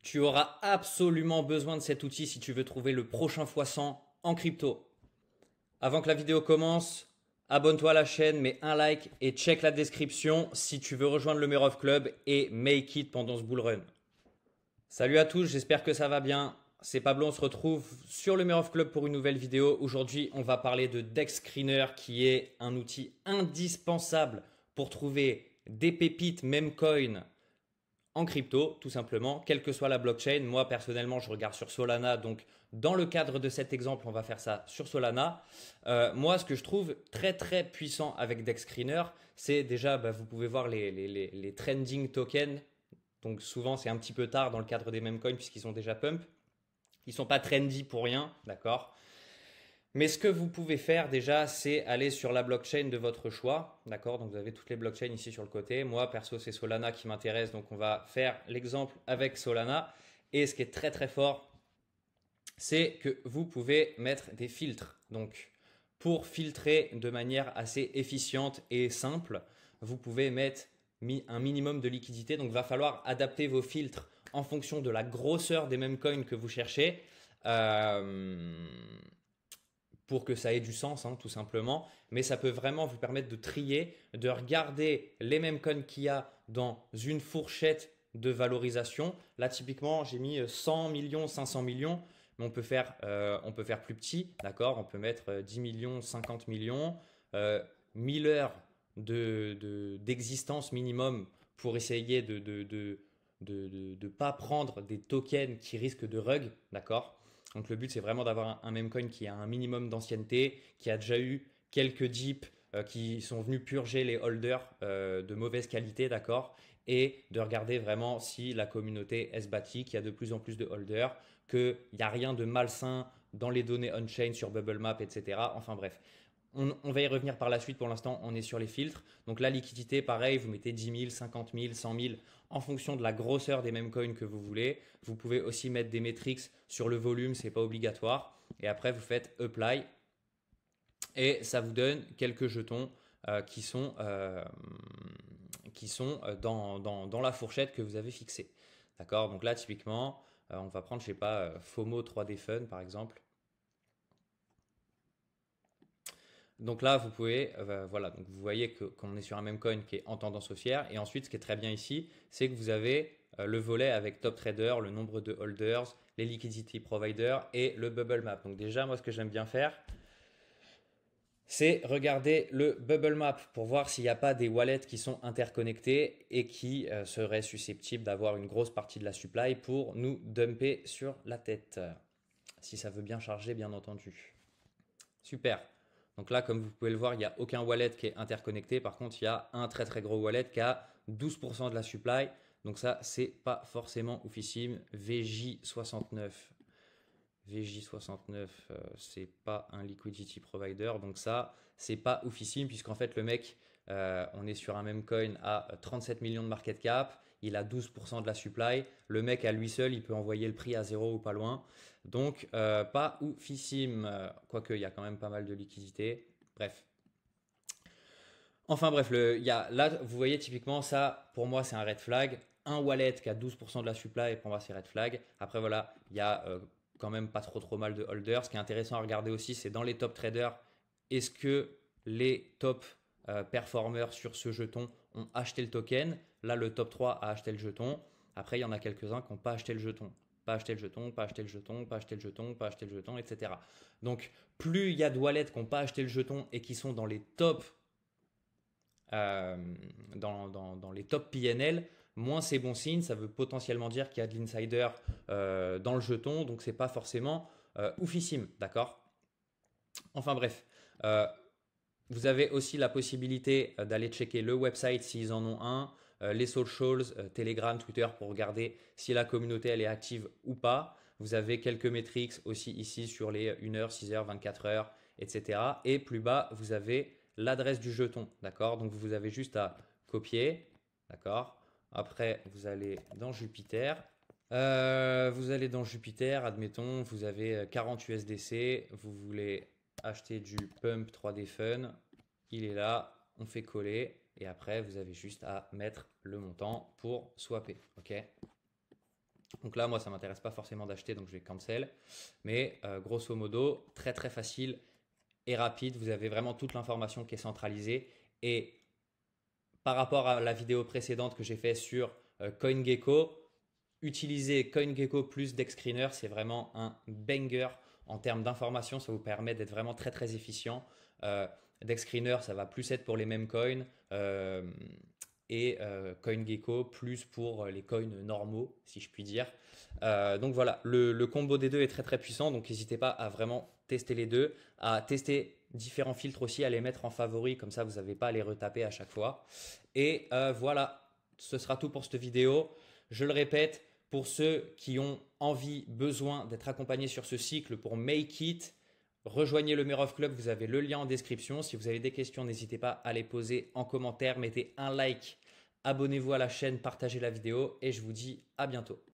Tu auras absolument besoin de cet outil si tu veux trouver le prochain x100 en crypto. Avant que la vidéo commence, abonne-toi à la chaîne, mets un like et check la description si tu veux rejoindre le Merov Club et make it pendant ce bull run. Salut à tous, j'espère que ça va bien. C'est Pablo, on se retrouve sur le Merov Club pour une nouvelle vidéo. Aujourd'hui, on va parler de Dex Screener qui est un outil indispensable pour trouver des pépites Memcoin en crypto, tout simplement, quelle que soit la blockchain. Moi, personnellement, je regarde sur Solana. Donc, dans le cadre de cet exemple, on va faire ça sur Solana. Moi, ce que je trouve très, très puissant avec Dex Screener, c'est déjà, vous pouvez voir les trending tokens. Donc, souvent, c'est un petit peu tard dans le cadre des meme coins puisqu'ils sont déjà pump. Ils ne sont pas trendy pour rien, d'accord? Mais ce que vous pouvez faire déjà, c'est aller sur la blockchain de votre choix. D'accord? Donc vous avez toutes les blockchains ici sur le côté. Moi, perso, c'est Solana qui m'intéresse. Donc on va faire l'exemple avec Solana. Et ce qui est très très fort, c'est que vous pouvez mettre des filtres. Donc pour filtrer de manière assez efficiente et simple, vous pouvez mettre un minimum de liquidité. Donc il va falloir adapter vos filtres en fonction de la grosseur des mêmes coins que vous cherchez. Euh, pour que ça ait du sens, hein, tout simplement. Mais ça peut vraiment vous permettre de trier, de regarder les mêmes coins qu'il y a dans une fourchette de valorisation. Là, typiquement, j'ai mis 100 millions, 500 millions, mais on peut faire plus petit, d'accord? On peut mettre 10 millions, 50 millions, 1000 heures d'existence minimum pour essayer de pas prendre des tokens qui risquent de rug, d'accord? Donc le but, c'est vraiment d'avoir un meme coin qui a un minimum d'ancienneté, qui a déjà eu quelques dips qui sont venus purger les holders de mauvaise qualité, d'accord? Et de regarder vraiment si la communauté est bâtie, qu'il y a de plus en plus de holders, qu'il n'y a rien de malsain dans les données on-chain sur Bubble Map, etc. Enfin bref, on va y revenir par la suite. Pour l'instant, on est sur les filtres. Donc la liquidité, pareil, vous mettez 10 000, 50 000, 100 000 en fonction de la grosseur des mêmes coins que vous voulez. Vous pouvez aussi mettre des métriques sur le volume, c'est pas obligatoire. Et après, vous faites apply et ça vous donne quelques jetons qui sont dans la fourchette que vous avez fixée. D'accord? Donc là, typiquement, on va prendre, je sais pas, FOMO 3D Fun par exemple. Donc là, vous pouvez, voilà, donc vous voyez qu'on est sur un même coin qui est en tendance haussière. Et ensuite, ce qui est très bien ici, c'est que vous avez le volet avec Top Trader, le nombre de holders, les liquidity providers et le bubble map. Donc déjà, moi, ce que j'aime bien faire, c'est regarder le bubble map pour voir s'il n'y a pas des wallets qui sont interconnectés et qui seraient susceptibles d'avoir une grosse partie de la supply pour nous dumper sur la tête. Si ça veut bien charger, bien entendu. Super. Donc là, comme vous pouvez le voir, il n'y a aucun wallet qui est interconnecté. Par contre, il y a un très très gros wallet qui a 12% de la supply. Donc ça, c'est pas forcément oufissime. VJ69. VJ69, c'est pas un liquidity provider. Donc ça, c'est pas oufissime puisqu'en fait, le mec, on est sur un même coin à 37 millions de market cap. Il a 12% de la supply. Le mec, à lui seul, il peut envoyer le prix à zéro ou pas loin. Donc, pas oufissime. Quoique, il y a quand même pas mal de liquidité. Bref. Enfin bref, là, vous voyez typiquement ça, pour moi, c'est un red flag. Un wallet qui a 12% de la supply, pour moi, c'est red flag. Après, voilà, il y a quand même pas trop mal de holders. Ce qui est intéressant à regarder aussi, c'est dans les top traders, est-ce que les top performers sur ce jeton ont acheté le token? Là, le top 3 a acheté le jeton. Après, il y en a quelques-uns qui n'ont pas acheté le jeton. Pas acheté le jeton, pas acheté le jeton, pas acheté le jeton, pas acheté le jeton, etc. Donc, plus il y a de wallets qui n'ont pas acheté le jeton et qui sont dans les top euh, dans les top PNL, moins c'est bon signe. Ça veut potentiellement dire qu'il y a de l'insider dans le jeton, donc c'est pas forcément oufissime, d'accord? Enfin bref, vous avez aussi la possibilité d'aller checker le website s'ils en ont un, les socials, Telegram, Twitter pour regarder si la communauté elle est active ou pas. Vous avez quelques métriques aussi ici sur les 1 heure, 6 heures, 24 heures, etc. Et plus bas, vous avez l'adresse du jeton, d'accord? Donc vous avez juste à copier, d'accord? Après, vous allez dans Jupiter. Admettons, vous avez 40 USDC, vous voulez acheter du Pump 3D Fun, il est là, on fait coller et après vous avez juste à mettre le montant pour swapper, ok? Donc là, moi, ça ne m'intéresse pas forcément d'acheter, donc je vais cancel. Mais grosso modo, très très facile et rapide. Vous avez vraiment toute l'information qui est centralisée. Et par rapport à la vidéo précédente que j'ai fait sur CoinGecko, utiliser CoinGecko plus DexScreener, c'est vraiment un banger en termes d'information. Ça vous permet d'être vraiment très très efficient. DexScreener, ça va plus être pour les mêmes coins. Et CoinGecko plus pour les coins normaux, si je puis dire. Donc voilà, le combo des deux est très très puissant, donc n'hésitez pas à vraiment tester les deux, à tester différents filtres aussi, à les mettre en favori, comme ça vous n'avez pas à les retaper à chaque fois. Et voilà, ce sera tout pour cette vidéo. Je le répète, pour ceux qui ont envie, besoin d'être accompagnés sur ce cycle pour Make It, rejoignez le Merov Club, vous avez le lien en description. Si vous avez des questions, n'hésitez pas à les poser en commentaire, mettez un like, abonnez-vous à la chaîne, partagez la vidéo et je vous dis à bientôt.